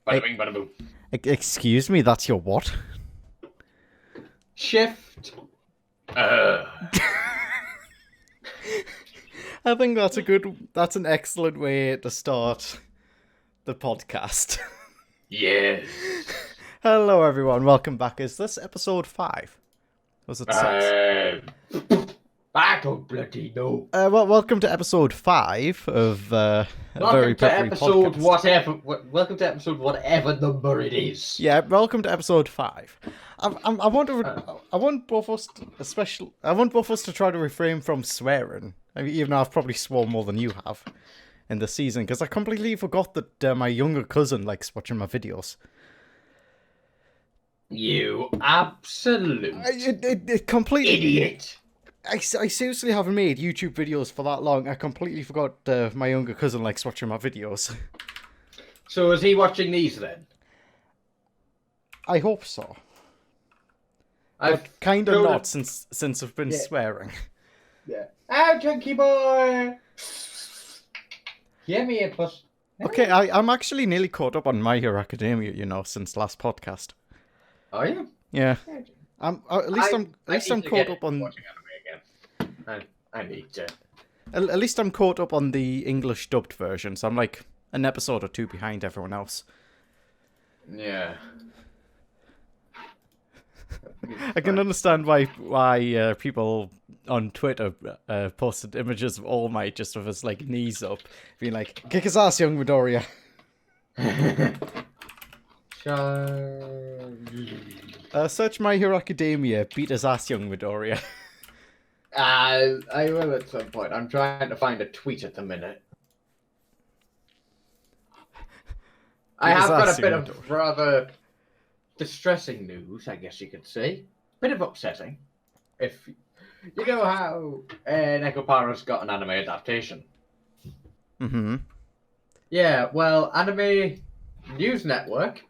Bada bing, bada boom. Excuse me, that's your what? Shift. I think that's an excellent way to start the podcast. Yes. Hello everyone, welcome back. Is this episode 5? Was it 6? I don't bloody know. Well, welcome to episode 5 of a very Peppery podcast. Welcome to episode whatever number it is. Yeah, welcome to episode 5. I want both of us to try to refrain from swearing. I mean, even though I've probably sworn more than you have in the season, because I completely forgot that my younger cousin likes watching my videos. You absolute completely idiot. I seriously haven't made YouTube videos for that long. I completely forgot my younger cousin likes watching my videos. So is he watching these then? I hope so. But kind of not, since I've been swearing. Yeah. Oh, junkie boy! Give me a push. Okay, I'm actually nearly caught up on My Hero Academia, since last podcast. Oh yeah. Yeah. At least I'm caught up on watching anime again. I need to. At least I'm caught up on the English dubbed version, so I'm like an episode or 2 behind everyone else. Yeah. I can understand why people on Twitter posted images of All Might just with his like knees up, being like, "Kick his ass, young Midoriya." Search My Hero Academia, beat his ass, young Midoriya. I will at some point. I'm trying to find a tweet at the minute. I have got a bit of rather distressing news, I guess you could say. Bit of upsetting. If you know how Nekopara's got an anime adaptation. Mm-hmm. Yeah, well, Anime News Network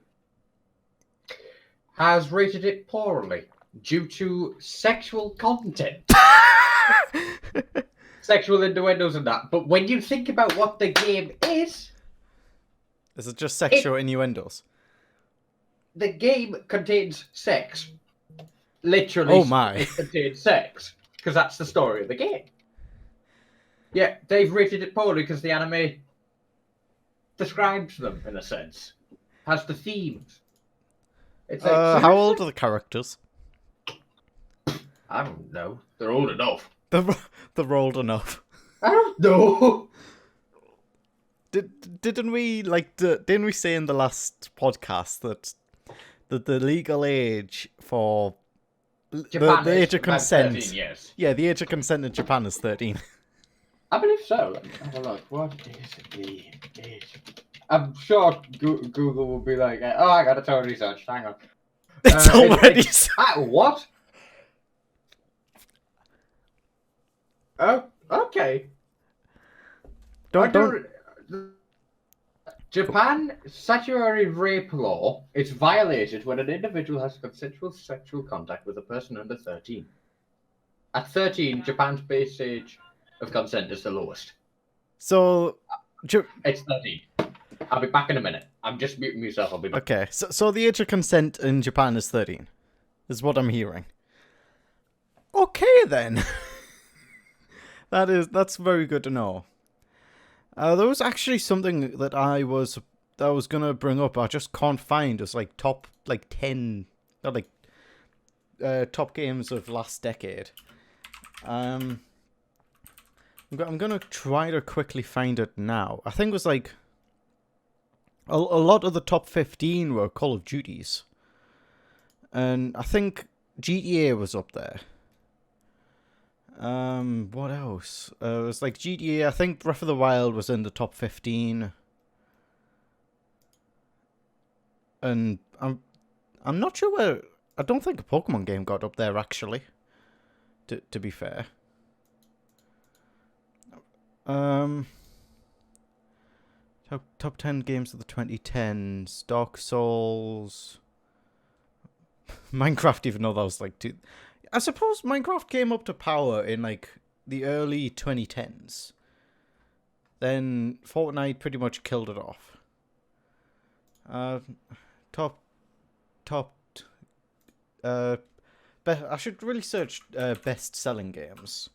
has rated it poorly due to sexual content. Sexual innuendos and that. But when you think about what the game is it just sexual innuendos? The game contains sex. Literally, oh my. It contains sex. Because that's the story of the game. Yeah, they've rated it poorly because the anime describes them, in a sense. Has the themes. It's like, how old are the characters? I don't know. They're old enough. They're old enough. I don't know. Didn't we say in the last podcast that the legal age for Japan the age of consent? 13 years. Yeah, the age of consent in Japan is 13. I believe so. Let me have a look. What is the age? I'm sure Google will be like, oh, I got a total research. Hang on. It's already. What? Oh, okay. Don't. Japan statutory rape law is violated when an individual has consensual sexual contact with a person under 13. At 13, Japan's base age of consent is the lowest. So, it's 13. I'll be back in a minute. I'm just muting myself. I'll be back. Okay, so the age of consent in Japan is 13, is what I'm hearing. Okay then. That's very good to know. There was actually something that I was gonna bring up. I just can't find. It's like top 10, top games of last decade. I'm gonna try to quickly find it now. I think it was like a lot of the top 15 were Call of Duties, and I think GTA was up there. What else? It was like GTA. I think Breath of the Wild was in the top 15. And I'm not sure where. I don't think a Pokemon game got up there actually. To be fair. Top 10 games of the 2010s. Dark Souls. Minecraft, even though that was like two. I suppose Minecraft came up to power in like the early 2010s. Then Fortnite pretty much killed it off. Top. I should really search best-selling games.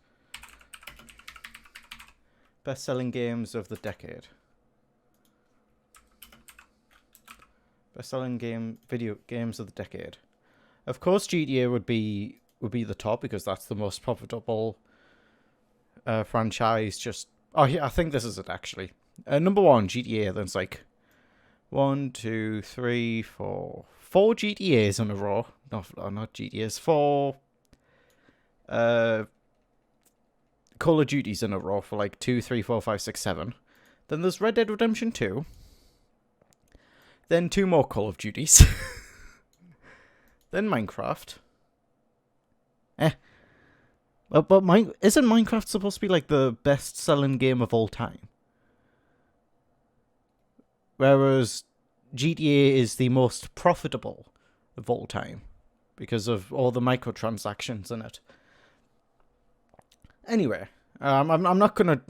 Best-selling games of the decade. Best-selling video games of the decade. Of course, GTA would be the top because that's the most profitable franchise. Oh yeah, I think this is it actually. Number 1, GTA. Then it's like 1, 2, 3, 4 GTAs in a row. No, not GTAs. 4 Call of Duties in a row for like 2, 3, 4, 5, 6, 7. Then there's Red Dead Redemption 2. Then 2 more Call of Duties. Then Minecraft. But isn't Minecraft supposed to be like the best-selling game of all time? Whereas GTA is the most profitable of all time because of all the microtransactions in it. Anyway, I'm not gonna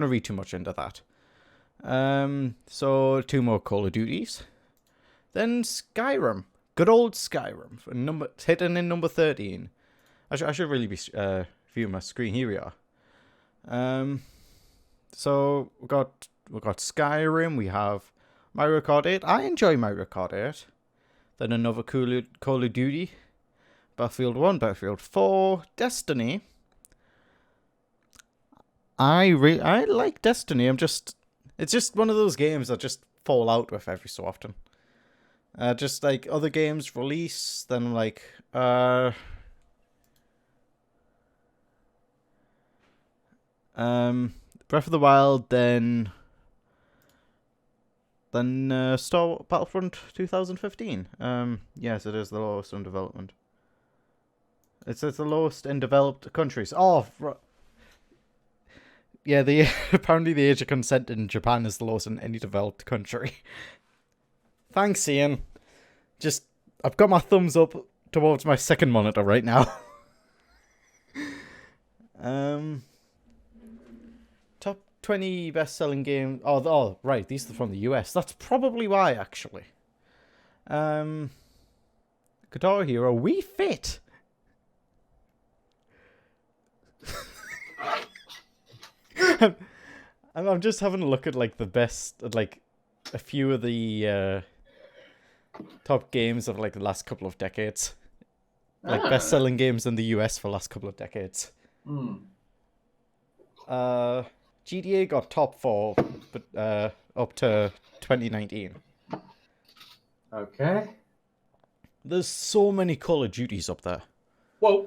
read too much into that. So 2 more Call of Duties, then Skyrim, good old Skyrim, hidden in number 13. I should really be viewing my screen. Here we are. So we got Skyrim. We have Mario Kart 8. I enjoy Mario Kart 8. Then another Call of Duty, Battlefield 1, Battlefield 4, Destiny. I like Destiny. It's just one of those games that just fall out with every so often. Just like other games release, then like Breath of the Wild, then Battlefront 2015. Yes, it is the lowest in development. It's the lowest in developed countries. Oh, yeah. Apparently the age of consent in Japan is the lowest in any developed country. Thanks, Ian. I've got my thumbs up towards my second monitor right now. Top 20 best-selling games. Oh, right. These are from the US. That's probably why, actually. Guitar Hero, Wii Fit. I'm just having a look at like the best, like a few of the top games of like the last couple of decades, like best-selling games in the US for the last couple of decades. GTA got top 4, but up to 2019. Okay. There's so many Call of Duties up there. Well,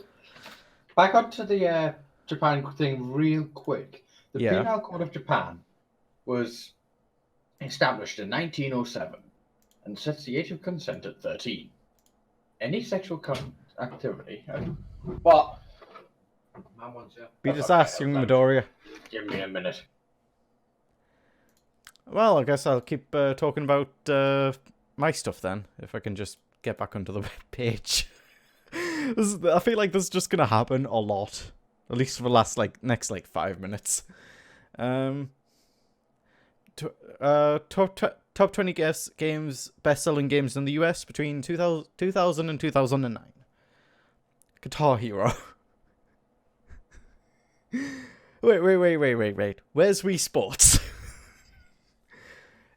back up to the Japan thing real quick. The Penal Code of Japan was established in 1907 and sets the age of consent at 13. Any sexual activity. But Be just asking, Midoriya. Give me a minute. Well, I guess I'll keep talking about my stuff then, if I can just get back onto the web page. I feel like this is just gonna happen a lot, at least for the next 5 minutes. Top 20 games, best-selling games in the US between 2000 and 2009. Guitar Hero. Wait. Where's Wii Sports?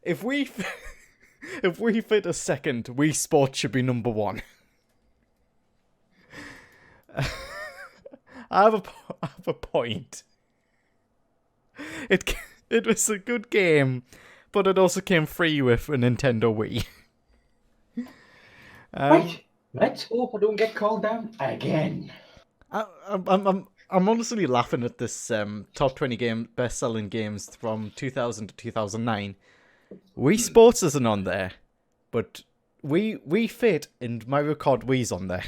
If we fit a second, Wii Sports should be number 1. I have a point. It was a good game, but it also came free with a Nintendo Wii. Right. Let's hope I don't get called down again. I'm honestly laughing at this top 20 best-selling games from 2000 to 2009. Wii Sports isn't on there, but Wii Fit and Mario Kart Wii's on there.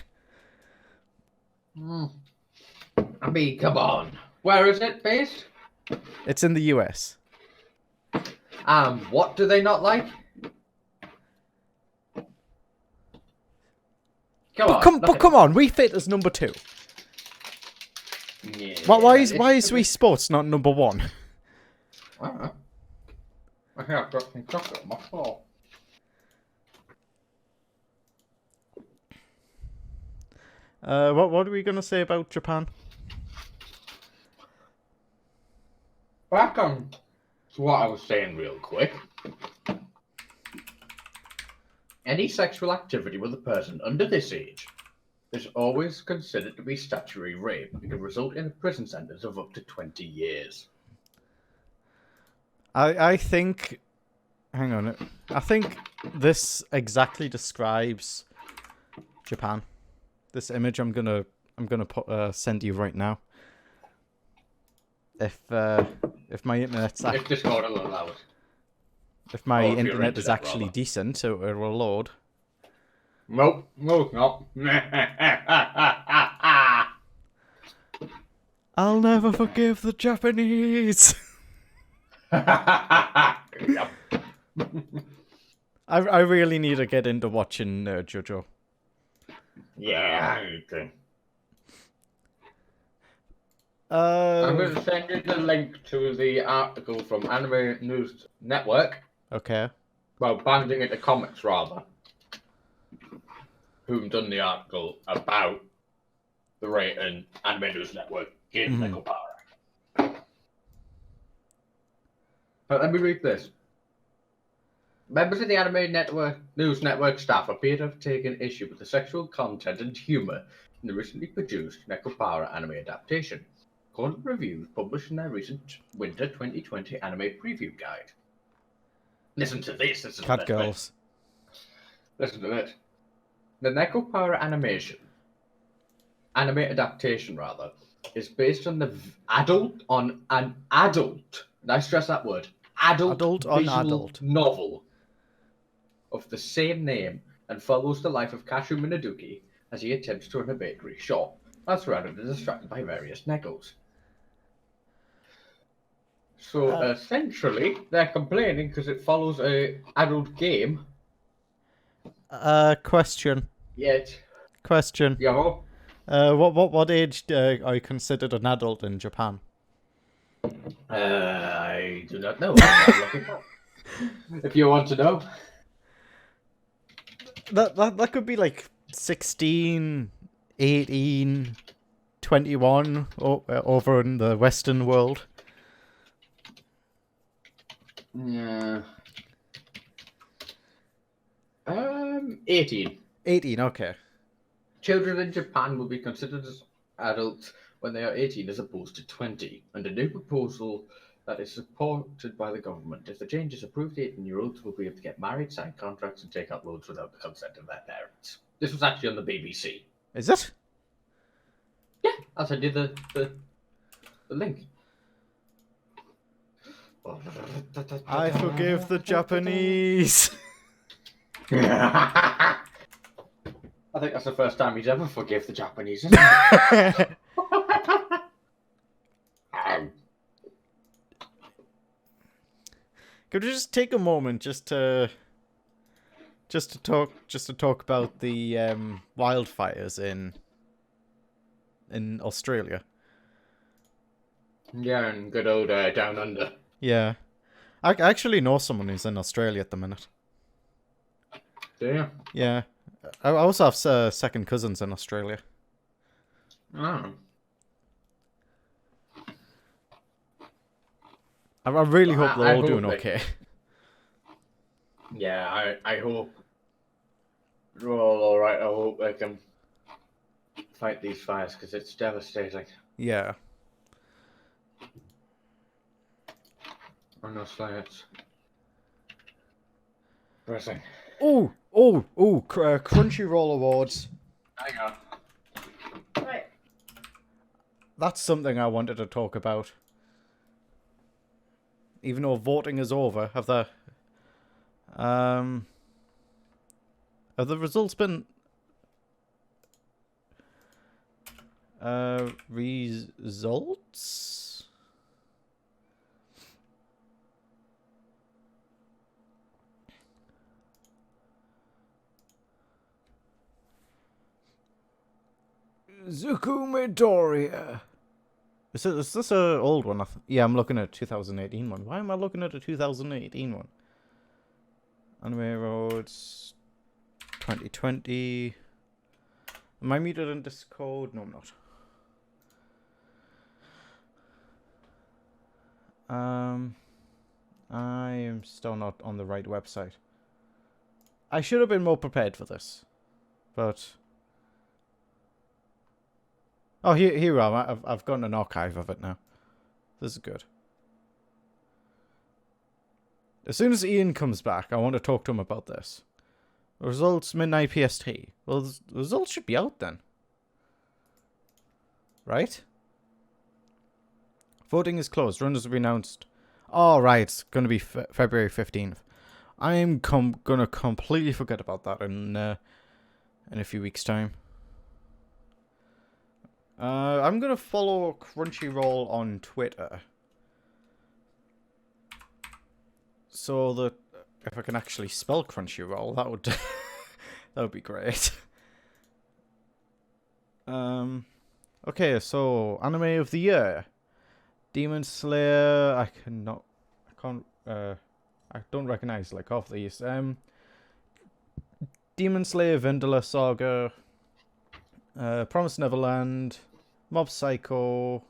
I mean, come on. Where is it based? It's in the US. What do they not like? Come on, Wii Fit is number 2. Yeah, Why is Wii Sports not number 1? I think I've got some chocolate on my floor. What are we gonna say about Japan? Back on to what I was saying real quick. Any sexual activity with a person under this age is always considered to be statutory rape and can result in a prison sentence of up to 20 years. I think. Hang on. I think this exactly describes Japan. This image I'm gonna send you right now. If my internet's If Discord will allow it. if my Or if your internet is internet, actually rather. decent, it will load. Nope, no, it's not. I'll never forgive the Japanese. Yep. I really need to get into watching JoJo. Yeah, I need to. Uh, I'm going to send you the link to the article from Anime News Network. okay. Well, banding it to comics, rather. Who've done the article about the rate and Anime News Network in Nekopara. But let me read this. Members of the Anime News Network staff appear to have taken issue with the sexual content and humour in the recently produced Nekopara anime adaptation, according to reviews published in their recent Winter 2020 anime preview guide. Listen to this. This is Cat the best girls. bit. Listen to this. The Nekopara anime adaptation rather, is based on an adult, and I stress that word, adult on visual adult. novel of the same name and follows the life of Kashu Minaduki as he attempts to run a bakery shop, while surrounded and distracted by various negos. So essentially, they're complaining because it follows a adult game. Question. Yet, Question. yo, What age are you considered an adult in Japan? I do not know. I'm looking up. If you want to know. That could be like 16, 18, 21 over in the Western world. Yeah. 18. 18, okay. Children in Japan will be considered as adults when they are 18 as opposed to 20, and a new proposal that is supported by the government. If the change is approved, 18-year-olds will be able to get married, sign contracts, and take out loans without the consent of their parents. This was actually on the BBC. Is it? Yeah, I'll send you the link. I forgive the Japanese. I think that's the first time he's ever forgive the Japanese, isn't it? Could we just take a moment just to talk about the wildfires in Australia? Yeah, and good old Down Under. Yeah, I actually know someone who's in Australia at the minute. Do you? Yeah, I also have second cousins in Australia. Oh. I really Well, hope they're I all hope doing they- okay. Yeah, I hope they're all alright. I hope they can fight these fires because it's devastating. Yeah. Honestly, it's pressing. Oh, Crunchyroll Awards. Hang on. Right. That's something I wanted to talk about. Even though voting is over, have the results been results? Zukume Doria. Is this a old one? Yeah, I'm looking at a 2018 one. Why am I looking at a 2018 one? Anime Awards 2020. Am I muted in Discord? No, I'm not. I am still not on the right website. I should have been more prepared for this, but oh, here I am. I've got an archive of it now. This is good. As soon as Ian comes back, I want to talk to him about this. Results midnight PST. Well, the results should be out then, right? Voting is closed. Runners will be announced. Oh, right. It's going to be February 15th. I'm going to completely forget about that in a few weeks' time. I'm going to follow Crunchyroll on Twitter. So that if I can actually spell Crunchyroll, that would that would be great. Okay, so anime of the year. Demon Slayer, I don't recognize like half of these. Demon Slayer, Vinland Saga, Promised Neverland, Mob Psycho.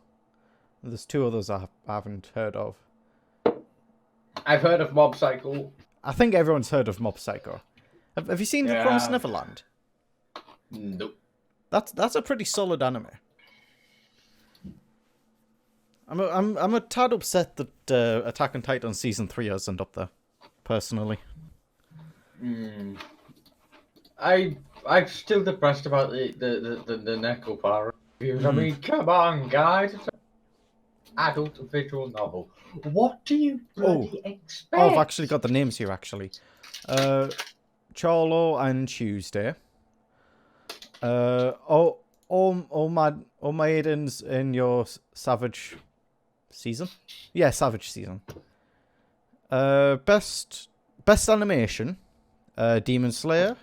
There's two others I haven't heard of. I've heard of Mob Psycho. I think everyone's heard of Mob Psycho. Have you seen The Promised Neverland? Nope. That's a pretty solid anime. I'm a tad upset that Attack on Titan season 3 isn't up there, personally. I'm still depressed about the Neko Power reviews. I mean, come on, guys. It's an adult visual novel. What do you bloody expect? Oh, I've actually got the names here, actually. Charlo and Tuesday. Maidens in your Savage season? Yeah, Savage season. Best animation. Demon Slayer.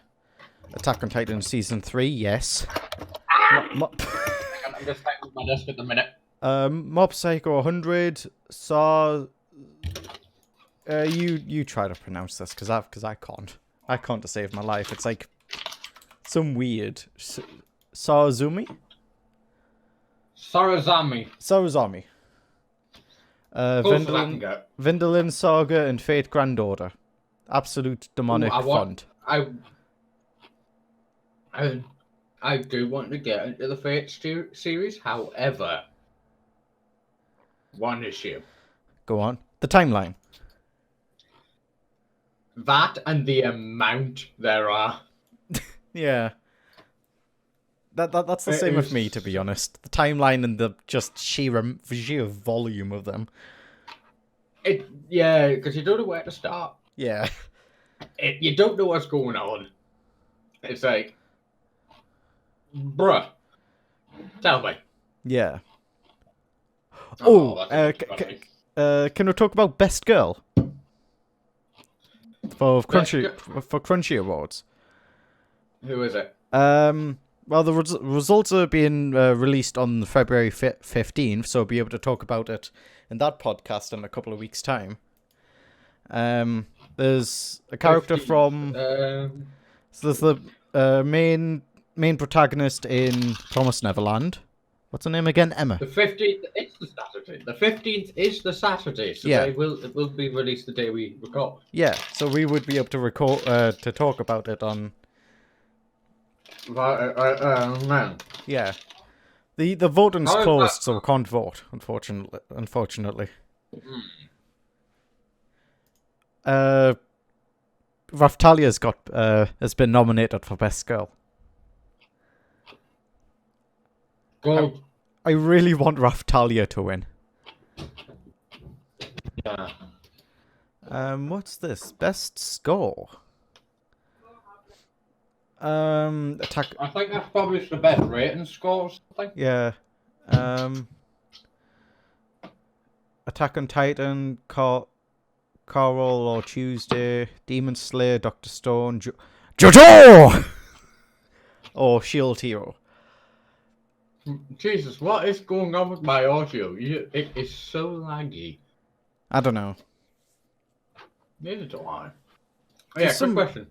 Attack on Titan season 3, yes. I'm just typing my desk at the minute. Mob Psycho 100. You try to pronounce this because I can't. I can't to save my life. It's like some weird Sarazumi. Vinland Saga and Fate Grand Order. Absolute demonic font. I do want to get into the Fate series, however, one issue. Go on. The timeline. That and the amount there are. Yeah. That's the same with me, to be honest. The timeline and the just sheer volume of them. Yeah, because you don't know where to start. Yeah. You don't know what's going on. It's like, bruh, tell me. Yeah. Can we talk about Best Girl? For Crunchy Awards. Who is it? Well, the results are being released on February 15th, so I'll be able to talk about it in that podcast in a couple of weeks' time. There's a character 15th. from... So there's the main protagonist in Promised Neverland. What's her name again? Emma. The 15th is the Saturday. The 15th is the Saturday, so yeah. It will be released the day we record. Yeah, so we would be able to record to talk about it on... Man. Yeah. The voting's closed, so we can't vote, unfortunately. Raftalia's has been nominated for Best Girl. Go. I really want Raftalia to win. Yeah. What's this? Best score. Attack. I think that's probably the best rating score or something. Yeah. Attack on Titan, Carol or Tuesday, Demon Slayer, Dr. Stone, JoJo! Or Shield Hero. Jesus, what is going on with my audio? It is so laggy. I don't know. Neither do I. Oh, yeah, quick question.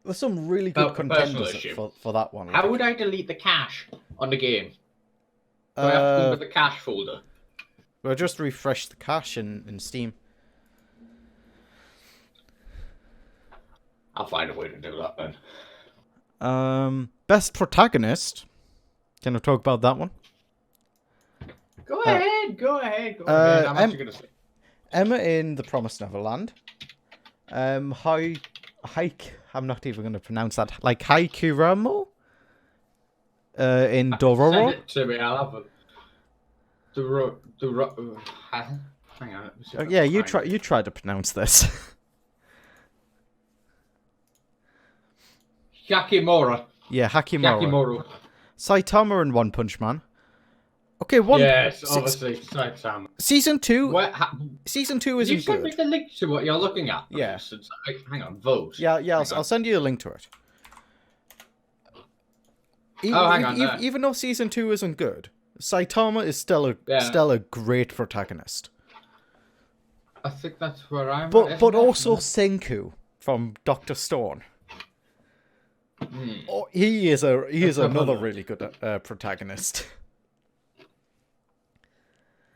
There's some really good About the personal contenders issue. for that one. How like. would I delete the cache on the game? Do I have to go into the cache folder? We'll just refresh the cache in Steam. I'll find a way to do that then. Best protagonist. Can I talk about that one? Go ahead. I'm actually gonna say Emma in The Promised Neverland. I'm not even going to pronounce that. Like Haikuramo? In Dororo. Send it to me. I'll have a. Hang on. Yeah, you try to pronounce this. Yakimura. Yeah, Hakimura. Saitama in One Punch Man. Okay, Yes, obviously Saitama. Season 2. Season 2 isn't You sent good. me the link to what you're looking at. Yeah. Hang on, vote. Yeah. I'll send you a link to it. Hang on. Even though season 2 isn't good, Saitama is still a great protagonist. I think that's where I'm. But also Senku from Dr. Stone. Oh, he is another really good protagonist.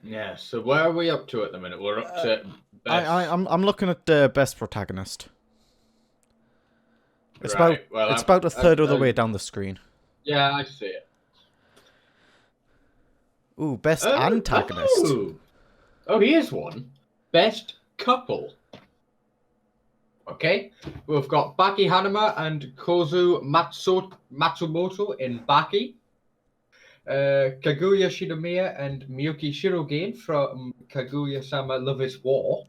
Yeah. So where are we up to at the minute? We're up to. I'm looking at the best protagonist. It's Right, about a third of the way down the screen. Yeah, I see it. Ooh, best antagonist. Oh, here's one. Best couple. Okay, we've got Baki Hanuma and Kozu Matsumoto in Baki. Kaguya Shinomiya and Miyuki Shirogane from Kaguya-sama Love is War.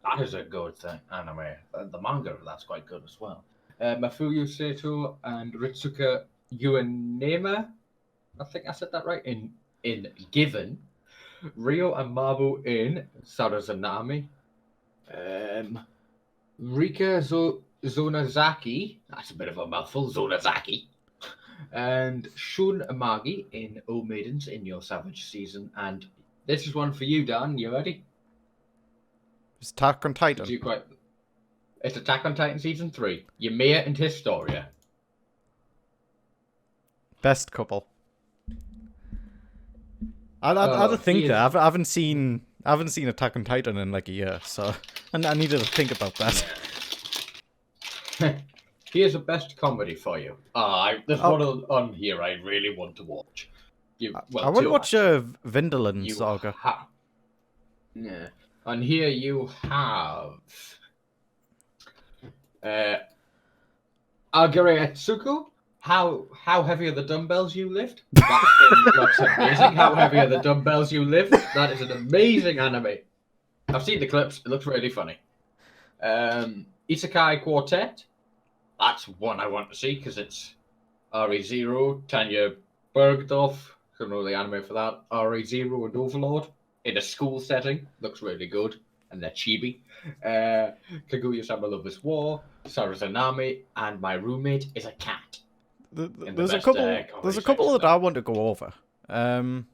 That is a good anime. The manga of that's quite good as well. Mafuyu Sato and Ritsuka Uenema. I think I said that right. In Given. Ryo and Mabu in Sarazanami. Rika Zonazaki. That's a bit of a mouthful. Zonazaki. And Shun Amagi in O Maidens in Your Savage Season. And this is one for you, Dan. You ready? It's Attack on Titan. It's Attack on Titan Season 3. Ymir and Historia. Best couple. I'd think that. I haven't seen Attack on Titan in like a year, so and I needed to think about that. Here's a best comedy for you. There's one on here I really want to watch. I want to watch Vindelin Saga. Yeah. On here you have Agare Etsuko. How heavy are the dumbbells you lift? That's amazing. How heavy are the dumbbells you lift? That is an amazing anime. I've seen the clips. It looks really funny. Isekai Quartet. That's one I want to see because it's RE0, Tanya Bergdorf. I don't know the anime for that. RE0 and Overlord in a school setting. Looks really good. And they're chibi. Kaguya-sama Love is War, Sarazanami, and My Roommate is a Cat. There's a couple that I want to go over. Go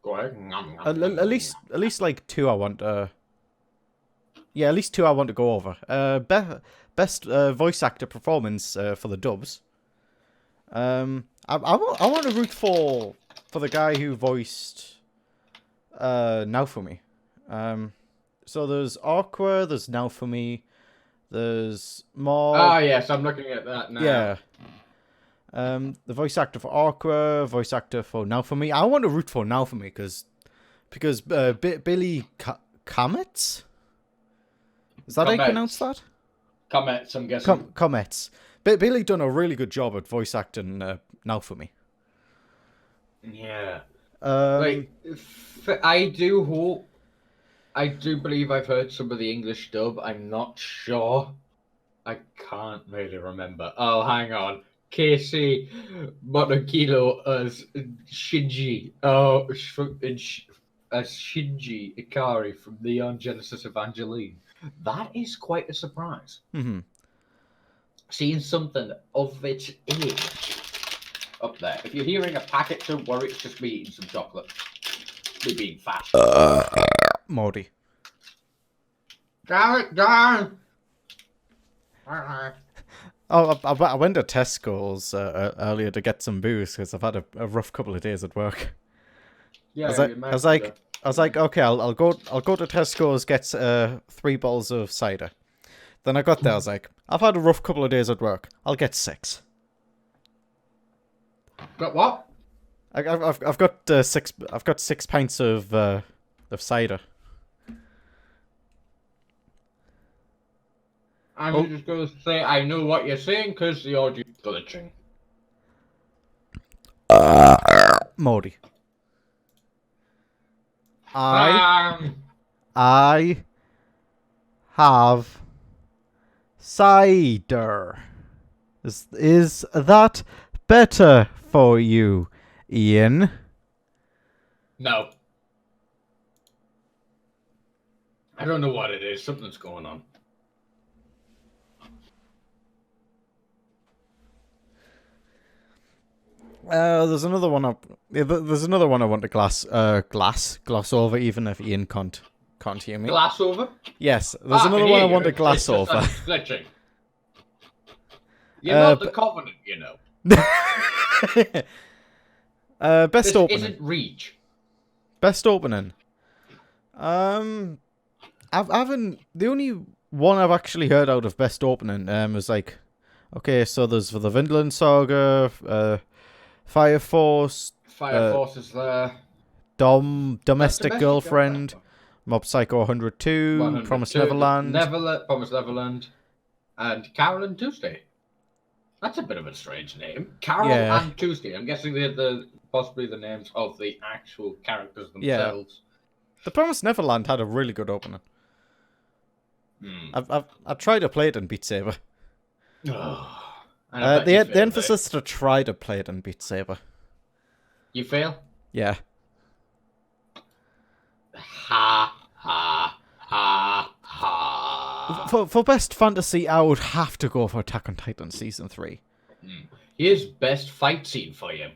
ahead. At least like two I want to. Yeah, at least two I want to go over. Best voice actor performance for the dubs. I want to root for the guy who voiced Naofumi. So there's Aqua, there's Naofumi, there's more. Ah, yes, I'm looking at that now. Yeah. The voice actor for Aqua, voice actor for Naofumi. I want to root for Naofumi because Billy Comets? Is that how you pronounce that? Comets, I'm guessing. Comets. Billy done a really good job at voice acting Naofumi. Yeah. I do believe I've heard some of the English dub. I'm not sure. I can't really remember. Oh, hang on. Casey Monogilo as Shinji. Oh, as Shinji Ikari from Neon Genesis Evangelion. That is quite a surprise. Mm-hmm. Seeing something of its age up there. If you're hearing a packet, don't worry, it's just me eating some chocolate. Me being fat. Morty. Damn it, darn! Oh, I went to Tesco's earlier to get some booze because I've had a rough couple of days at work. Yeah, I was like, okay, I'll go to Tesco's, get 3 bottles of cider. Then I got there, I was like, I've had a rough couple of days at work. I'll get 6. Got what? I've got 6. I've got 6 pints of cider. I'm just going to say I know what you're saying because the audio is glitching. Modi. Um, I have cider. Is that better for you, Ian? no. I don't know what it is. Something's going on. There's another one. There's another one I want to gloss over, even if Ian can't hear me. Glass over? Yes, there's another one I want to gloss over. Glitching. You're not the Covenant, you know. Best This opening. isn't Reach. Best opening. I haven't. The only one I've actually heard out of best opening was like, okay, so there's the Vinland Saga, Fire Force, Fire Force is there. Domestic Girlfriend, Mob Psycho 102, Promised Neverland, Promised Neverland, and Carol and Tuesday. That's a bit of a strange name. Carol and Tuesday. I'm guessing they're possibly the names of the actual characters themselves. The Promised Neverland had a really good opening. I've tried to play it in Beat Saber. The emphasis to try to play it in Beat Saber. You fail? Yeah. Ha ha ha ha. For best fantasy, I would have to go for Attack on Titan Season 3. Here's best fight scene for you.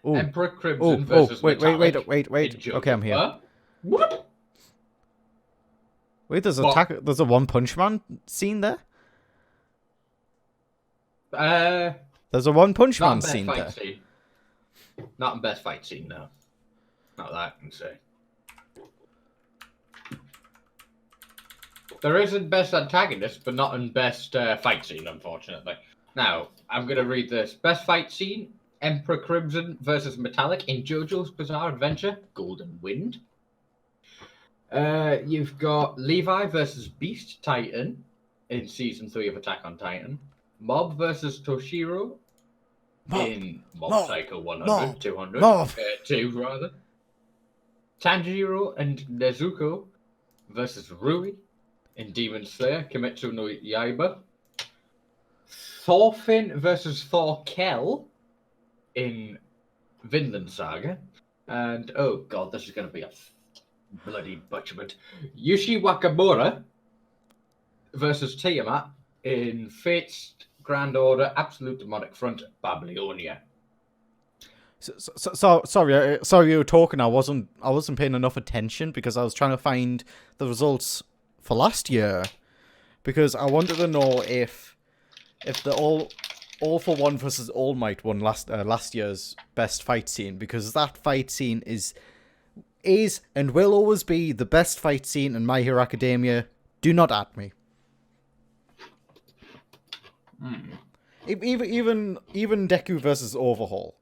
Ooh. Emperor Crimson versus wait. Metallic. Okay, I'm here. What? Wait, there's a One Punch Man scene there? There's a One Punch Man scene there. Not in best fight scene, no. Not that I can say. There is in best antagonist, but not in best fight scene, unfortunately. Now, I'm going to read this. Best fight scene, Emperor Crimson versus Metallic in JoJo's Bizarre Adventure, Golden Wind. You've got Levi versus Beast Titan in Season 3 of Attack on Titan. Mob versus Toshiro in Mob Psycho 100, 200, 2 rather. Tanjiro and Nezuko versus Rui in Demon Slayer, Kimetsu no Yaiba. Thorfinn versus Thorkel in Vinland Saga. And, oh god, this is going to be a bloody butcherment. Yushi Wakamura versus Tiamat in Fate's Grand Order, Absolute Demonic Front, Babylonia. Sorry, you were talking. I wasn't paying enough attention because I was trying to find the results for last year, because I wanted to know if the All for One versus All Might won last year's best fight scene, because that fight scene is and will always be the best fight scene in My Hero Academia. Do not at me. Even Deku versus Overhaul.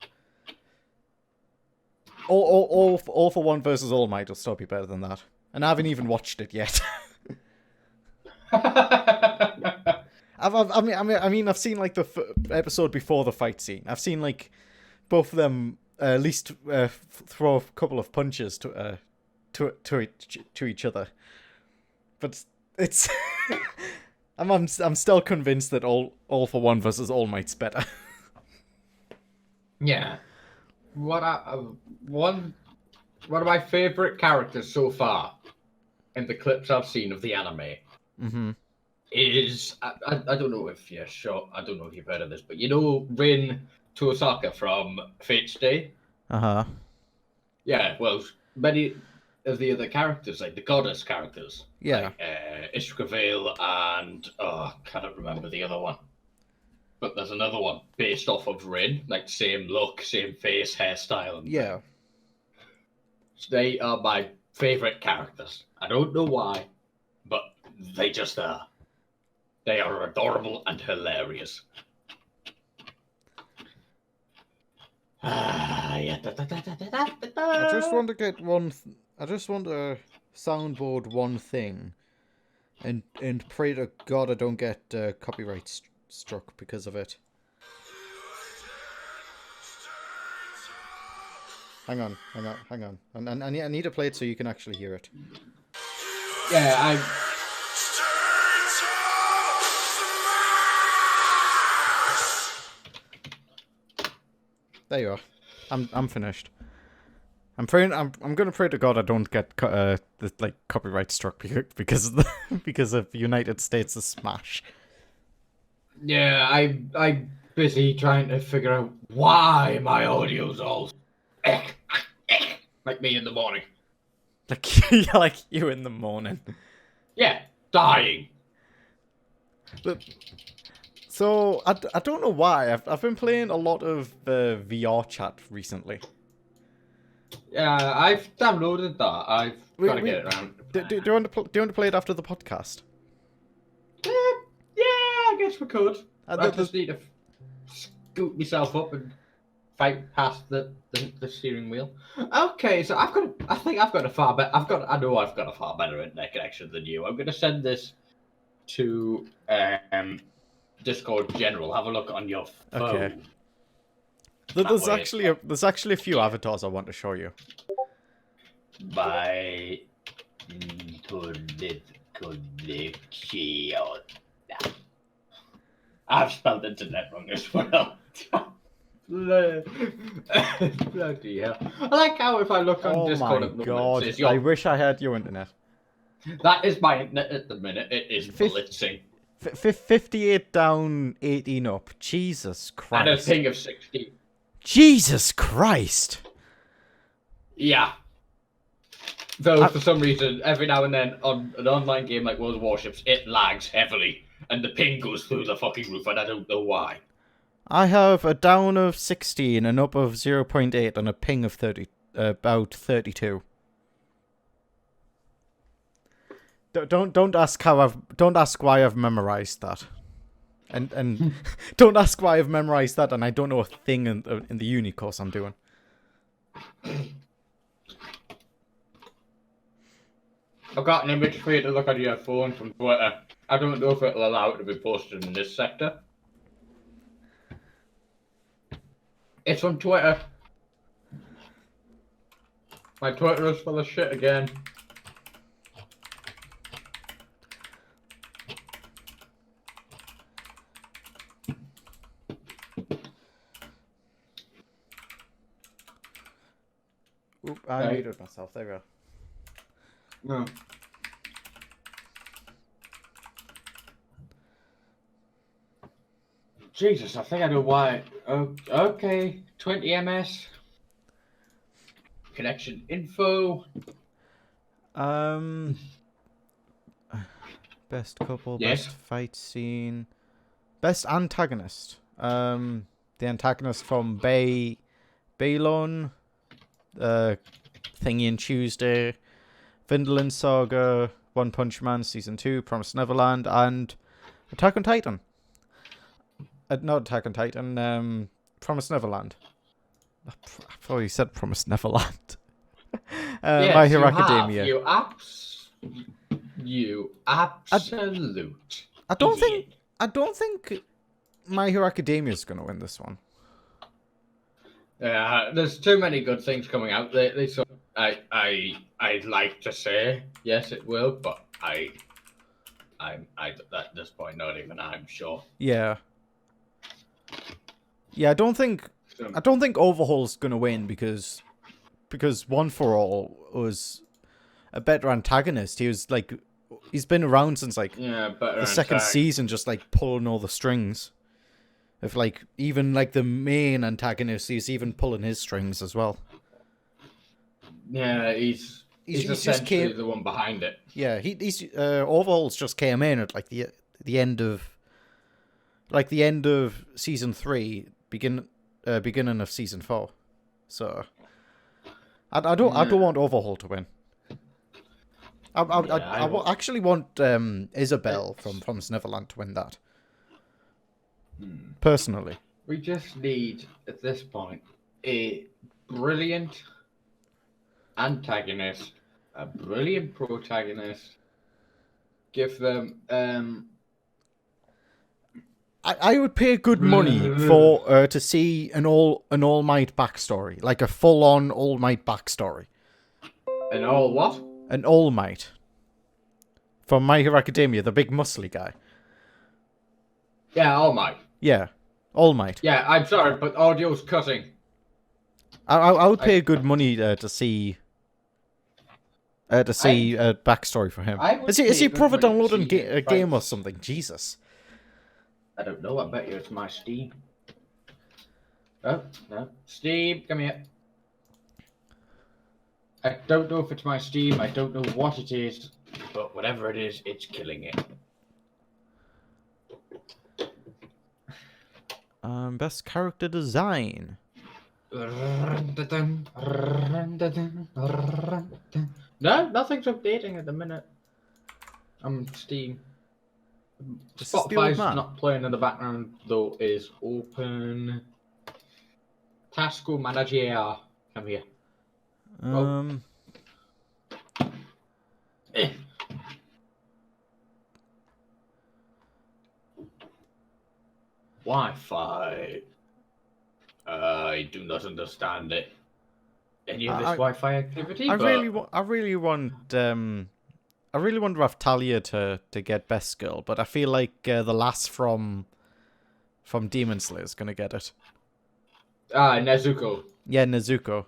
All for One versus All Might will still be better than that. And I haven't even watched it yet. I mean, I've seen like the episode before the fight scene. I've seen like both of them at least throw a couple of punches to each other. But it's I'm still convinced that all for One versus All Might's better. Yeah. One of my favorite characters so far in the clips I've seen of the anime is I don't know if you're sure, I don't know if you've heard of this, but you know Rin Tosaka from Fate's Day? Uh-huh. Yeah, well, many of the other characters, like the goddess characters. Yeah. Like, Ishkavale and I cannot remember the other one. But there's another one based off of Rin, like same look, same face, hairstyle, and Yeah. they are my favorite characters. I don't know why, but they just are. They are adorable and hilarious. Yeah. I just want to get one. I just want to soundboard one thing, and pray to God I don't get copyright struck because of it. Hang on. And I need to play it so you can actually hear it. Yeah, There you are. I'm finished. I'm gonna pray to God I don't get copyright struck because of because of United States' Smash. Yeah, I'm busy trying to figure out why my audio's all like me in the morning. Like you in the morning. Yeah, dying. But, so I don't know why I've been playing a lot of VR chat recently. Yeah, I've downloaded that. I've got to get it around. Do you want to play it after the podcast? Yeah, I guess we could. I The- just need to scoot myself up and fight past the steering wheel. Okay, so I think I've got a far better. I know I've got a far better internet connection than you. I'm going to send this to Discord General. Have a look on your phone. Okay. There's actually a few avatars I want to show you. My internet connection. I've spelled internet wrong as well. Bloody hell. I like how if I look on Discord at the moment, it says I wish I had your internet. that is my internet at the minute. It is blitzing. 58 down, 18 up. Jesus Christ. And a ping of 60. Jesus Christ. Yeah. Though for some reason, every now and then on an online game like World of Warships, it lags heavily. And the ping goes through the fucking roof, and I don't know why. I have a down of 16, an up of 0.8, and a ping of about 32. Don't ask why I've memorized that, and don't ask why I've memorized that, and I don't know a thing in the uni course I'm doing. I've got an image for you to look at your phone from Twitter. I don't know if it'll allow it to be posted in this sector. It's on Twitter. My Twitter is full of shit again. Oop, I muted myself. There we go. No. Jesus, I think I know why. Oh, okay, 20 ms. Connection info. Best couple, Yes. best fight scene, best antagonist. The antagonist from Baylon, Thingy and Tuesday, Vinland Saga, One Punch Man Season 2, Promised Neverland, and Attack on Titan. Not Attack on Titan, Promised Neverland. I thought you said Promised Neverland. Yes, My Hero you Academia. You absolute. I don't idiot. think My Hero Academia is going to win this one. There's too many good things coming out lately, so I'd like to say yes, it will, but I'm at this point not even I'm sure. Yeah. Yeah, I don't think Overhaul's gonna win because One for All was a better antagonist. He's been around since the second season, just pulling all the strings. If even the main antagonist, he's even pulling his strings as well. Yeah, he's He's just essentially came. the one behind it. Yeah, he's Overhaul's just came in at like the end of season 3, beginning of season 4. So I don't want Overhaul to win. I actually want Isabel from Neverland to win that. Personally, we just need at this point a brilliant antagonist, a brilliant protagonist. Give them I would pay good money for to see an All Might backstory, like a full on All Might backstory. an all what? An All Might from My Hero Academia, the big muscly guy. Yeah, All Might. Yeah, All Might. Yeah, I'm sorry, but audio's cutting. I would pay good money to see a backstory for him. Is he probably downloading a game or something? Jesus. I don't know. I bet you it's my Steam. Oh no, Steam, come here. I don't know if it's my Steam. I don't know what it is, but whatever it is, it's killing it. Best character design. No, nothing's updating at the minute. Steam. Spotify's not playing in the background, though, is open. Tasko Manager. Come here. Wi-Fi. I do not understand it. Any of this Wi-Fi activity? I really want to have Talia to get best girl, but I feel like the lass from Demon Slayer is gonna get it. Nezuko. Yeah, Nezuko.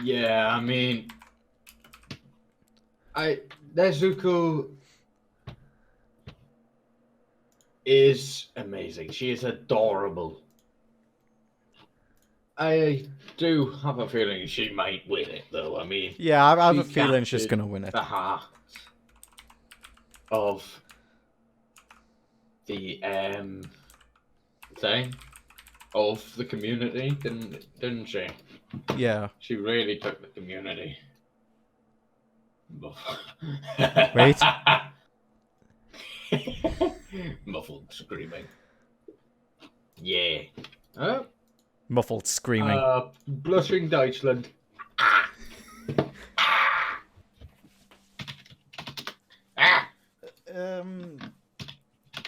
Yeah, I mean, Nezuko is amazing. She is adorable. I do have a feeling she might win it, though. I mean, yeah, I have a feeling she's gonna win it. The heart of the thing of the community, didn't she? Yeah. She really took the community. Wait. Muffled screaming. Yeah. Oh. Muffled screaming. Blushing Deutschland.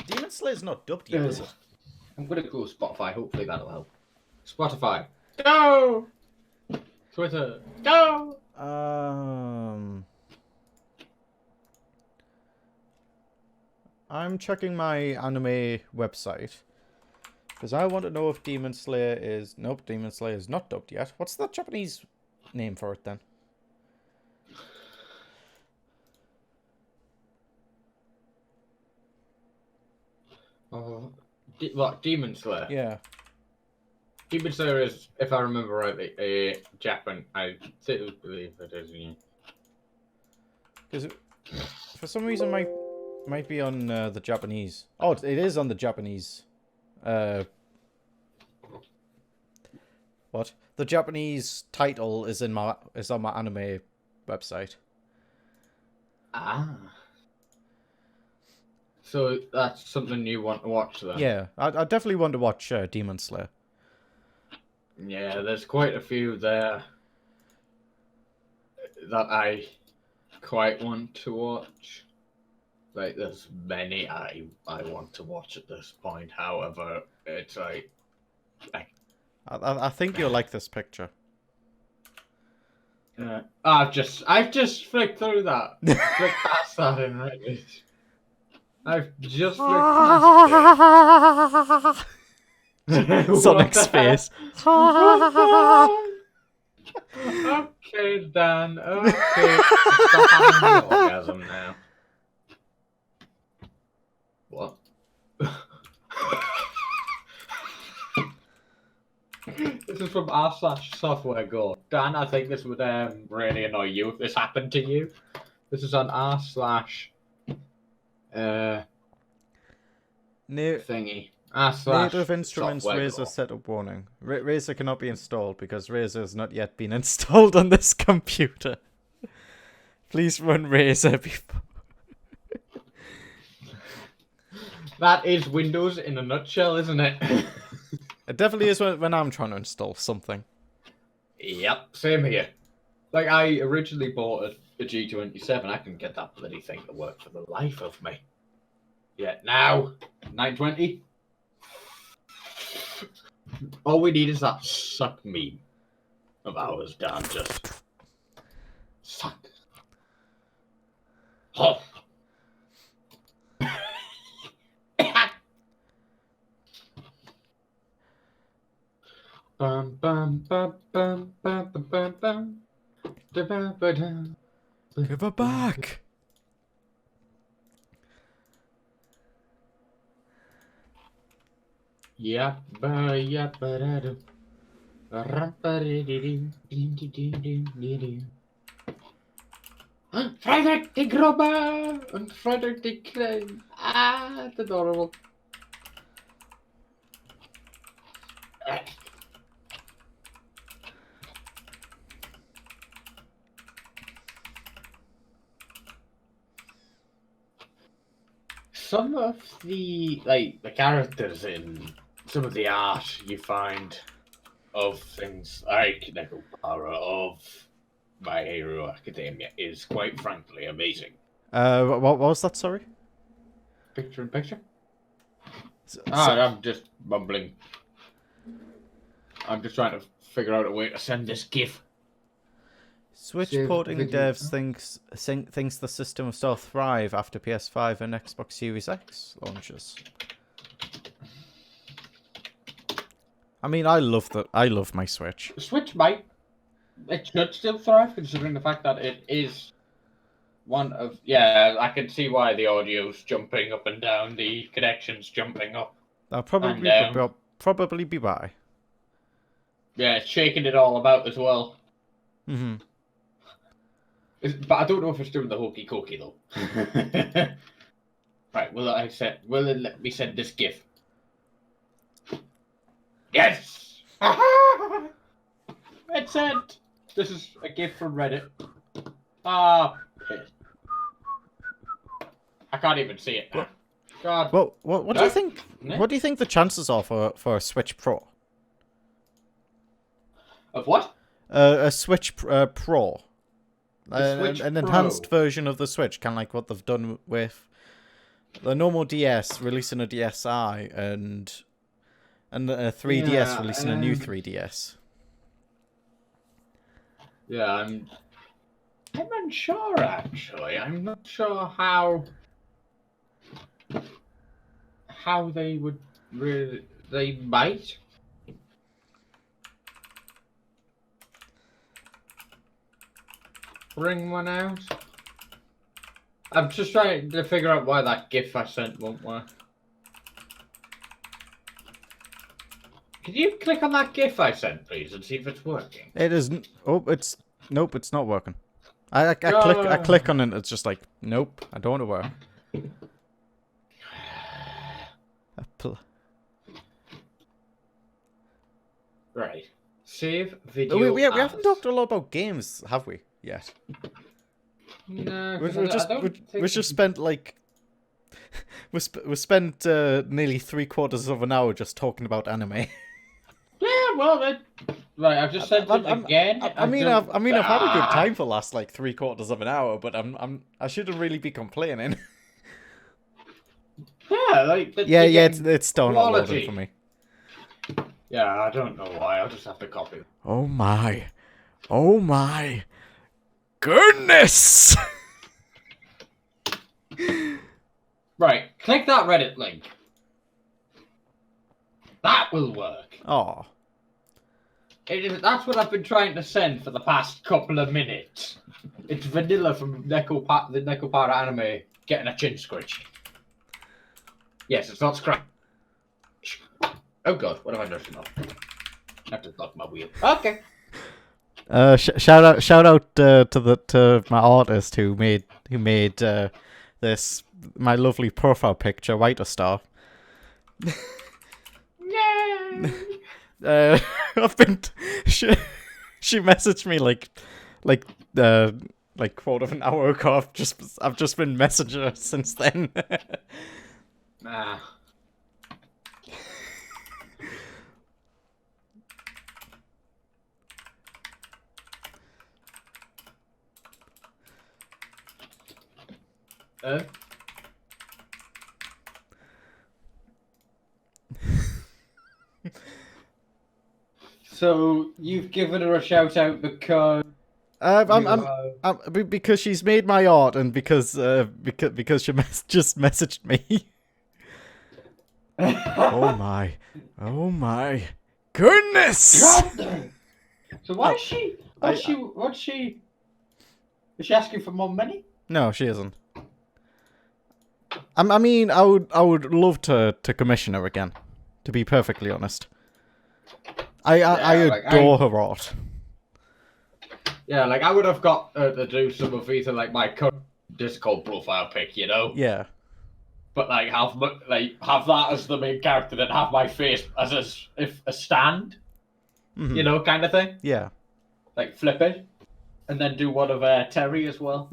Demon Slayer's not dubbed yet, is it? I'm gonna go Spotify. Hopefully that'll help. Spotify. Go. Twitter. Go. I'm checking my anime website because I want to know if Demon Slayer is... Nope, Demon Slayer is not dubbed yet. What's the Japanese name for it then? What? Demon Slayer? Yeah. Demon Slayer is, if I remember rightly, a Japan. I believe it is. Because for some reason might be on the Japanese. Oh, it is on the Japanese. What? The Japanese title is on my anime website. Ah. So that's something you want to watch then? Yeah, I definitely want to watch Demon Slayer. Yeah, there's quite a few there that I quite want to watch. Like, there's many I want to watch at this point. However, it's like... I think you'll like this picture. I've just flicked through that. Flicked past that in Reddit. I've just flicked past it. Sonic's face. Okay, Dan. Okay. Stop having the orgasm now. What? Is is from r/software go. Dan, I think this would really annoy you if this happened to you. This is on r/ thingy. Native Instruments r/software Razer go. setup warning. Razer cannot be installed because Razer has not yet been installed on this computer. Please run Razer before. That is Windows in a nutshell, isn't it? It definitely is when I'm trying to install something. Yep, same here. Like, I originally bought a G27. I can get that bloody thing to work for the life of me. Yeah, now, 920. All we need is that suck meme of ours, Dan. Just suck. Oh. Bum, bum, bum, bum, bum, bum, bum, bum. Give her back! Yappa-da-do. Freitag die Grubbe und Freitag die Kleine. Ah, it's adorable. Some of the characters in some of the art you find of things like Nekopara of My Hero Academia is quite frankly amazing. What was that, sorry? Picture in picture? So, I'm just mumbling. I'm just trying to figure out a way to send this GIF. Switch Save porting video. devs thinks the system will still thrive after PS5 and Xbox Series X launches. I mean, I love my Switch. Switch might. It should still thrive, considering the fact that it is one of. Yeah, I can see why the audio's jumping up and down, the connection's jumping up. I'll probably probably be by. Yeah, it's shaking it all about as well. Mm-hmm. But I don't know if it's doing the hokey cokey though. Right, will it let me send this GIF? Yes! It's sent! This is a GIF from Reddit. Ah, I can't even see it now. God. Well, what do you think? Yeah. What do you think the chances are for a Switch Pro? Of what? A Switch Pro. Switch an Pro. enhanced version of the Switch, kind of like what they've done with the normal DS, releasing a DSi, and a 3DS releasing a new 3DS. Yeah, I'm unsure actually. I'm not sure how they would really. They might. Bring one out. I'm just trying to figure out why that GIF I sent won't work. Can you click on that GIF I sent, please, and see if it's working? It isn't. Oh, nope. It's not working. I click on it. It's just like nope. I don't want to work. Right. Save video. Oh, we haven't talked a lot about games, have we? Yet. No, we just spent like we spent nearly 3/4 of an hour just talking about anime. Yeah, well, right. I've just said it again. I've had a good time for the last like 3/4 of an hour, but I shouldn't really be complaining. Yeah, like it's still not loading for me. Yeah, I don't know why. I'll just have to copy. Oh my goodness! Right, click that Reddit link. That will work. Oh. That's what I've been trying to send for the past couple of minutes. It's Vanilla from the Nekopara anime getting a chin scratch. Yes, it's not scratch. Oh god, what have I done now? have to lock my wheel. Okay. Shout out to my artist who made this my lovely profile picture, WhiterStar. Yay! I've been she messaged me like quarter of an hour ago. I've just been messaging her since then. Nah. So you've given her a shout out because because she's made my art and because she just messaged me. Oh my goodness! So why is she? What's she? Is she asking for more money? No, she isn't. I mean, I would love to commission her again. To be perfectly honest, I adore her art. Yeah, like I would have got her to do some of either like my current Discord profile pic, you know. Yeah. But like have that as the main character, then have my face as a stand, you know, kind of thing. Yeah. Like flip it, and then do one of Terry as well.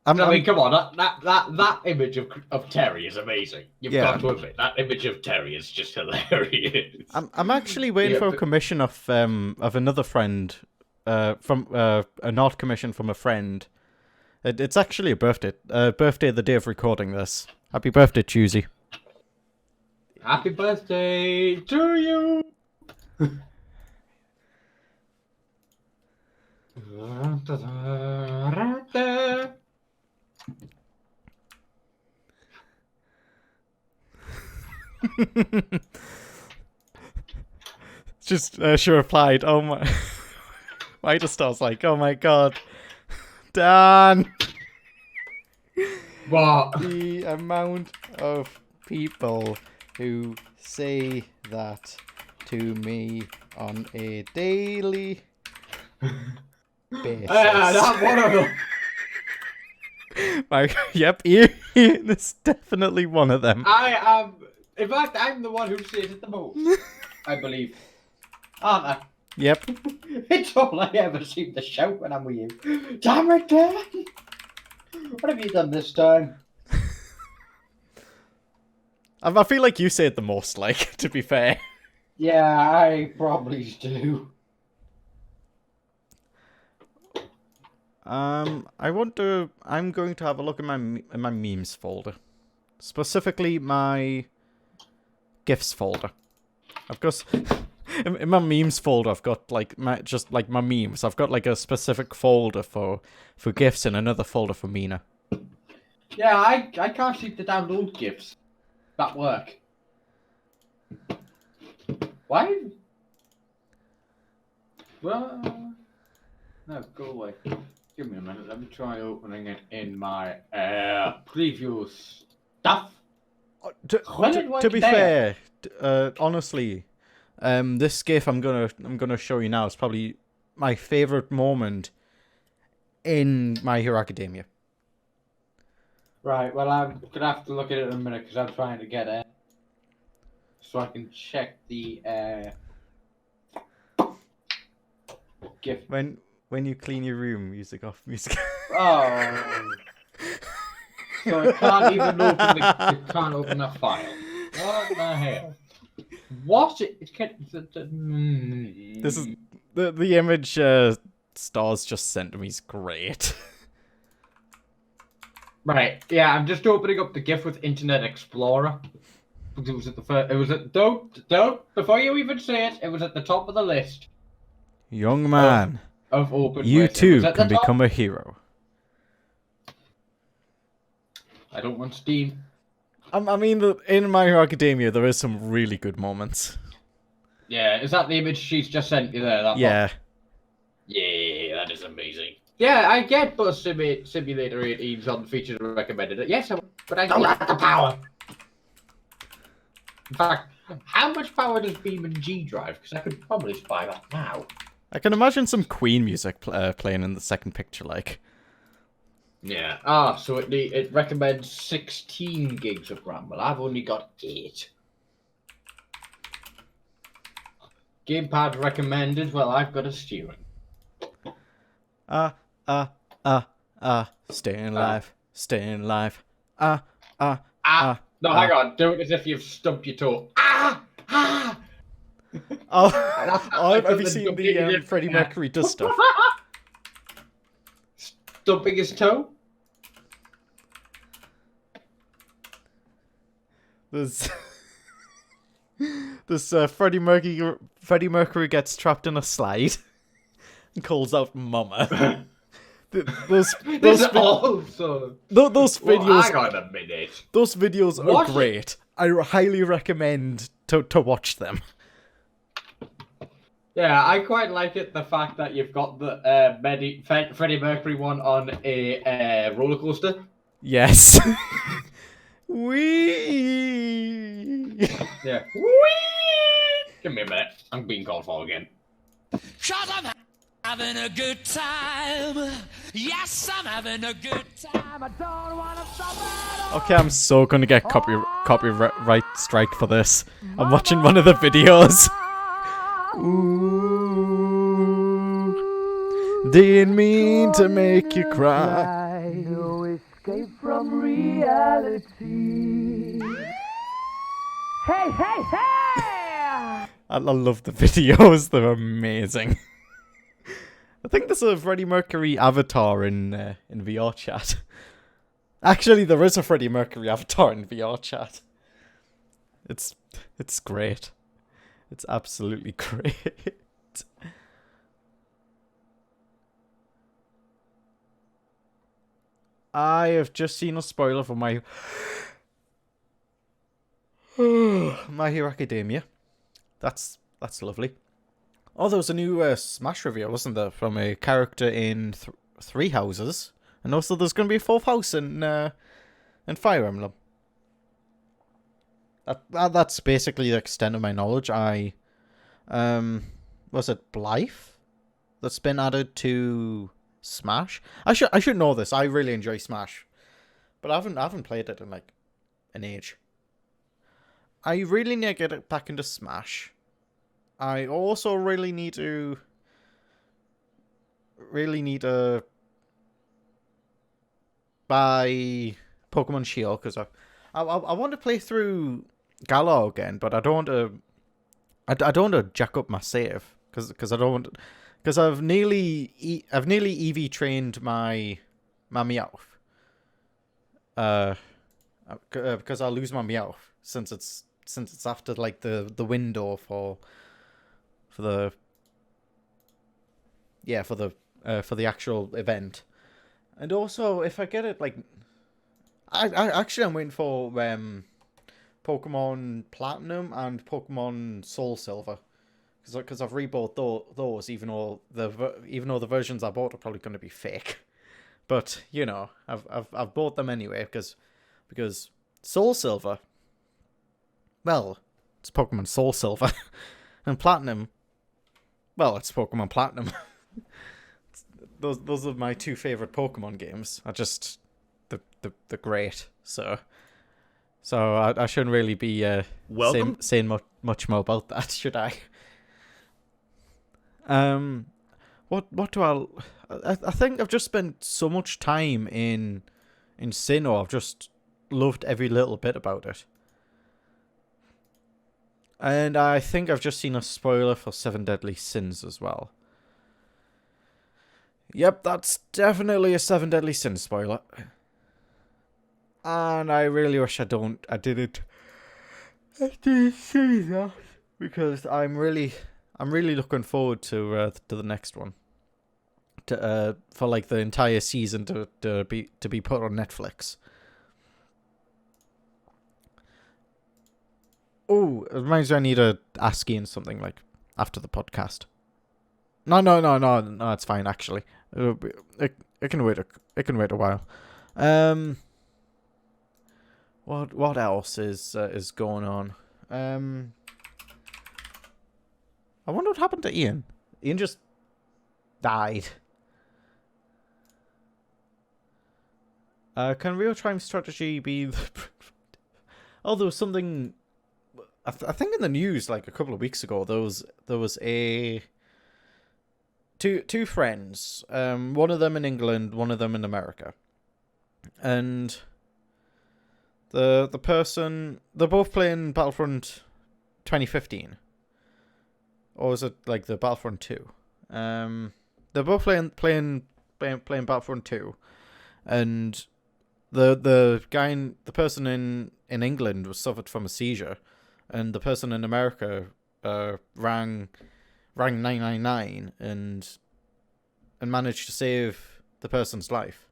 I mean, come on, that image of Terry is amazing. You've got to admit that image of Terry is just hilarious. I'm actually waiting for a commission of another friend, from an art commission from a friend. It's actually a birthday the day of recording this. Happy birthday, Choosy. Happy birthday to you. Just she replied, "Oh my." WhiterStar's like, "Oh my god, Dan." What? The amount of people who say that to me on a daily basis. Not one of them. Yep, Ian is definitely one of them. I am. In fact, I'm the one who says it the most. I believe. Aren't I? Yep. It's all I ever seem to shout when I'm with you. Damn it, Dan! What have you done this time? I feel like you say it the most, like, to be fair. Yeah, I probably do. I'm going to have a look in my memes folder. Specifically my GIFs folder. I've got in my memes folder I've got like my memes. I've got like a specific folder for GIFs and another folder for Mina. Yeah, I can't seem to download GIFs that work. Why? Well, no, go away. Give me a minute. Let me try opening it in my preview stuff. To be fair, honestly, this GIF I'm gonna show you now is probably my favorite moment in My Hero Academia. Right. Well, I'm gonna have to look at it in a minute because I'm trying to get it so I can check the GIF. When you clean your room, music off, music. Oh. So it can't even open it can't open a file. What the hell? What? It can't. This is the image Stars just sent to me is great. Right. Yeah, I'm just opening up the GIF with Internet Explorer. It was at the first. It was at don't before you even say it. It was at the top of the list. Young man, of open. You too can become a hero. I don't want Steam. I mean, in My Hero Academia, there is some really good moments. Yeah, is that the image she's just sent you there? Yeah. Yeah, that is amazing. Yeah, I get Bus Simulator 18's on featured and recommended it. Yes, but I don't have the power. In fact, How much power does Beam & G drive? Because I could probably buy that now. I can imagine some Queen music playing in the second picture, like. Yeah. So it recommends 16 gigs of RAM. Well, I've only got 8. Gamepad recommended. Well, I've got a steering. Staying alive, staying alive. No, hang on. Do it as if you've stumped your toe. Oh, Like have you the seen the Freddie Mercury does stuff? Stumping his toe? There's Freddie Mercury gets trapped in a slide and calls out "Mama." Those videos. Hang on a minute. Those videos are great. I highly recommend to watch them. Yeah, I quite like it. The fact that you've got the Freddie Mercury one on a roller coaster. Yes. Wee. Yeah. Whee! Give me a minute. I'm being called for again. Cause I'm having a good time. Yes, I'm having a good time. I don't wanna stop at all. Okay, I'm so gonna get copyright strike for this. I'm watching one of the videos. Ooh, didn't mean to make you cry. No escape from reality. Hey, hey, hey! I love the videos. They're amazing. I think there's a Freddie Mercury avatar in VR chat. Actually, there is a Freddie Mercury avatar in VR chat. It's great. It's absolutely great. I have just seen a spoiler for My Hero Academia. That's lovely. Oh, there was a new Smash reveal, wasn't there, from a character in Three Houses, and also there's going to be a fourth house in Fire Emblem. That's basically the extent of my knowledge. Was it Blythe that's been added to Smash? I should know this. I really enjoy Smash, but I haven't played it in like an age. I really need to get it back into Smash. I also really need to buy Pokemon Shield, because I want to play through Galar again, but I don't want to jack up my save because I've nearly EV trained my Meowth. Because I'll lose my Meowth since it's after like the window for the actual event. And also, if I get it, like, I'm waiting for Pokemon Platinum and Pokemon Soul Silver, because I've rebought those, even though the versions I bought are probably going to be fake. But you know, I've bought them anyway because Soul Silver, well, it's Pokemon Soul Silver, and Platinum, well, it's Pokemon Platinum. Those are my two favorite Pokemon games. Are just the great. So I shouldn't really be saying much more about that, should I? What do I think I've just spent so much time in Sinnoh. I've just loved every little bit about it. And I think I've just seen a spoiler for Seven Deadly Sins as well. Yep, that's definitely a Seven Deadly Sins spoiler. And I really wish I didn't see that, because I'm really looking forward to the next one. For like the entire season to be put on Netflix. Oh, it reminds me I need to ask Ian something, like, after the podcast. No, it's fine, actually. It can wait a while. What else is going on? I wonder what happened to Ian. Ian just died. Can real-time strategy be the... Oh, there was something... I think in the news, like, a couple of weeks ago, there was a... Two friends. One of them in England, one of them in America. And... The person... They're both playing Battlefront 2015. Or is it, like, the Battlefront 2? They're both playing Battlefront 2. And... The person in England was suffered from a seizure, and the person in America rang 999 and managed to save the person's life.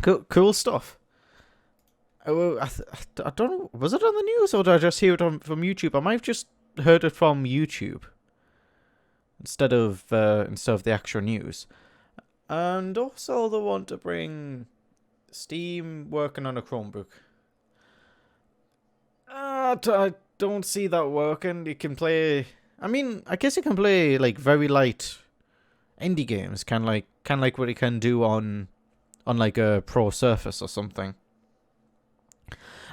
Cool stuff. Oh, I don't know. Was it on the news or did I just hear it from YouTube? I might have just heard it from YouTube instead of the actual news. And also they want to bring Steam working on a Chromebook. I don't see that working. You can play... I mean, I guess you can play, like, very light indie games. Kind of like what you can do on like, a Pro Surface or something.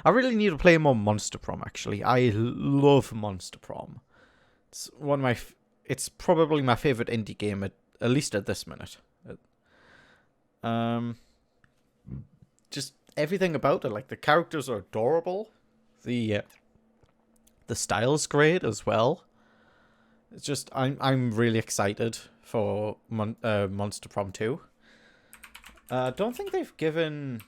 I really need to play more Monster Prom, actually. I love Monster Prom. It's one of my... It's probably my favourite indie game, at least at this minute. Just everything about it, like the characters are adorable, the style's great as well. It's just I'm really excited for Monster Prom 2. I don't think they've given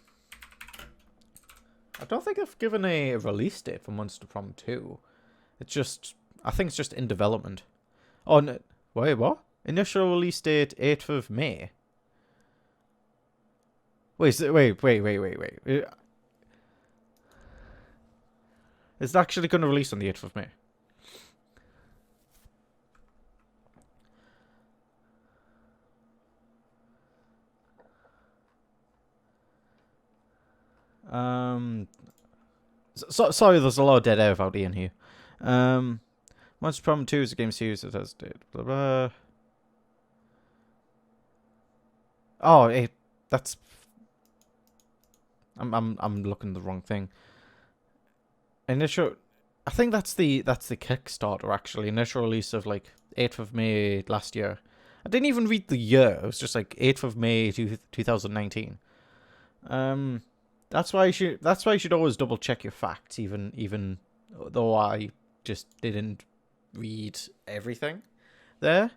a release date for Monster Prom 2. It's just I think it's just in development. Oh no, wait, what? Initial release date 8th of May. Wait. Is it actually going to release on the 8th of May? Sorry, there's a lot of dead air about Ian here. Monster Prom 2 is a game series that has date. Blah blah. Oh, that's... I'm looking at the wrong thing. Initial, I think that's the Kickstarter actually. Initial release of like 8th of May last year. I didn't even read the year. It was just like 8th of May 2019. That's why you should always double check your facts, even though I just didn't read everything there.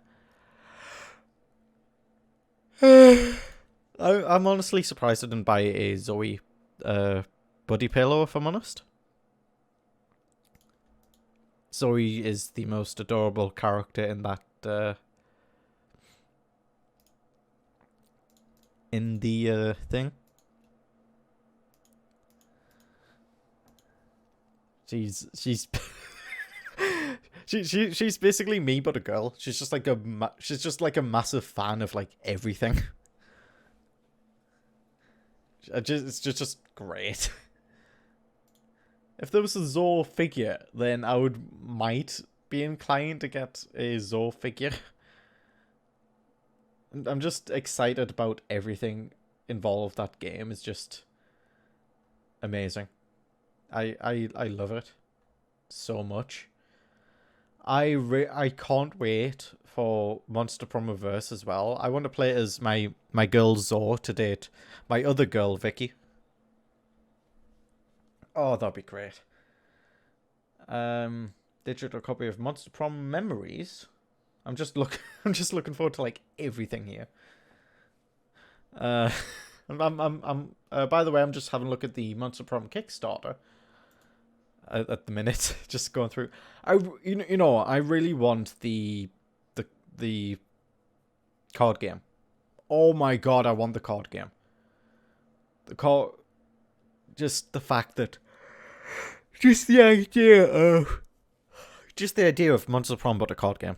I'm honestly surprised I didn't buy a Zoe buddy pillow, if I'm honest. Zoe is the most adorable character in that thing. She's she's basically me but a girl. She's just like a massive fan of like everything. It's just great. If there was a Zoe figure, then I might be inclined to get a Zoe figure. I'm just excited about everything involved. That game is just amazing. I love it so much. I can't wait for Monster Prom Reverse as well. I want to play as my girl Zoe to date my other girl Vicky. Oh, that'd be great. Digital copy of Monster Prom Memories. I'm just looking forward to like everything here. By the way, I'm just having a look at the Monster Prom Kickstarter at the minute, just going through. I really want the card game. Oh my god, I want the card game. Just the fact that, just the idea of Monster Prom but a card game,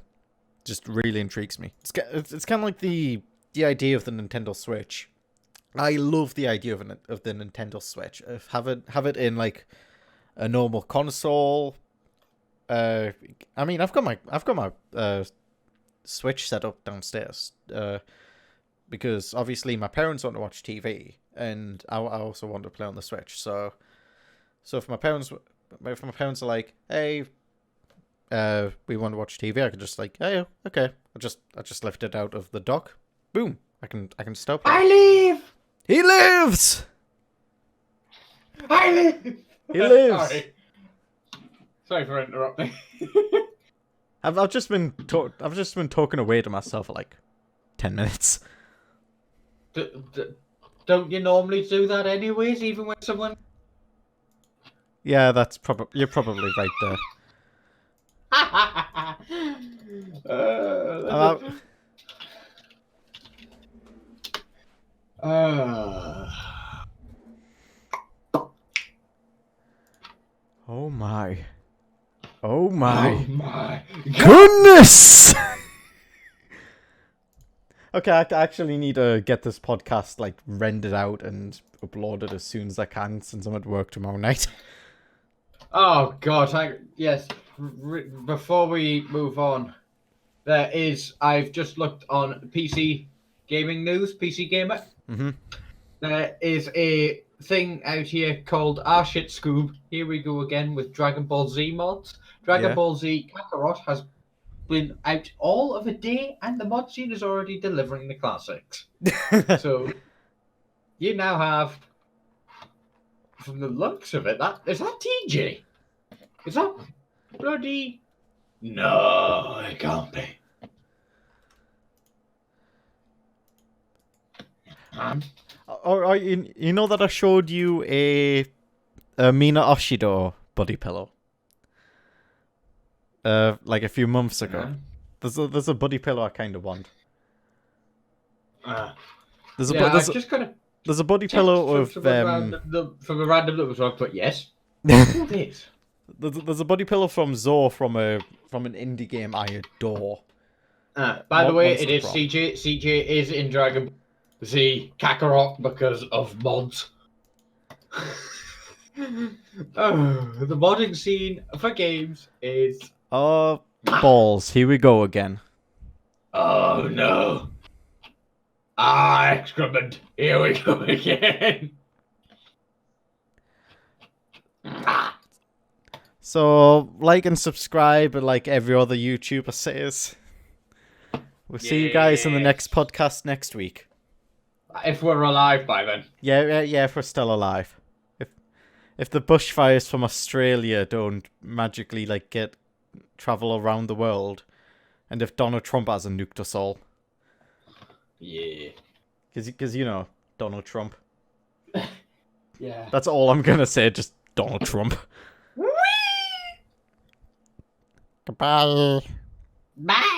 just really intrigues me. It's kind of like the idea of the Nintendo Switch. I love the idea of the Nintendo Switch. Have it in like a normal console I mean, I've got my Switch set up downstairs. Because obviously my parents want to watch TV, and I also want to play on the Switch. So if my parents are like, hey, we want to watch TV, I could just like, hey, okay, I just lift it out of the dock. Boom, I can stop. I live. He lives. I live. He lives. Sorry for interrupting. I've just been talking away to myself for like 10 minutes. Don't you normally do that anyways, even when someone... Yeah, you're probably right there. Oh my. Oh my. Oh my Goodness! Okay, I actually need to get this podcast like rendered out and uploaded as soon as I can, since I'm at work tomorrow night. Oh god, yes. Before we move on, I've just looked on PC Gaming News, PC Gamer. Mm-hmm. There is a thing out here called Our Shit Scoob. Here we go again with Dragon Ball Z mods. Dragon Ball Z Kakarot has been out all of a day, and the mod scene is already delivering the classics. So you now have, from the looks of it, is that TJ? Is that bloody? No, it can't be. Or you know that I showed you a Mina Oshido body pillow, like a few months ago. There's a body pillow I kind of want. There's a body pillow of from a random that was wrong, but yes. There's a body pillow from Zoe from an indie game I adore. By the way, it is CJ. CJ is in Dragon Ball Z Kakarot because of mods. The modding scene for games is... Oh, balls. Here we go again. Oh, no. Excrement. Here we go again. So, like and subscribe, like every other YouTuber says. We'll see you guys in the next podcast next week. If we're alive by then. Yeah, if we're still alive. If the bushfires from Australia don't magically like travel around the world, and if Donald Trump hasn't nuked us all. Yeah. Because you know, Donald Trump. Yeah. That's all I'm gonna say, just Donald Trump. Goodbye. Bye.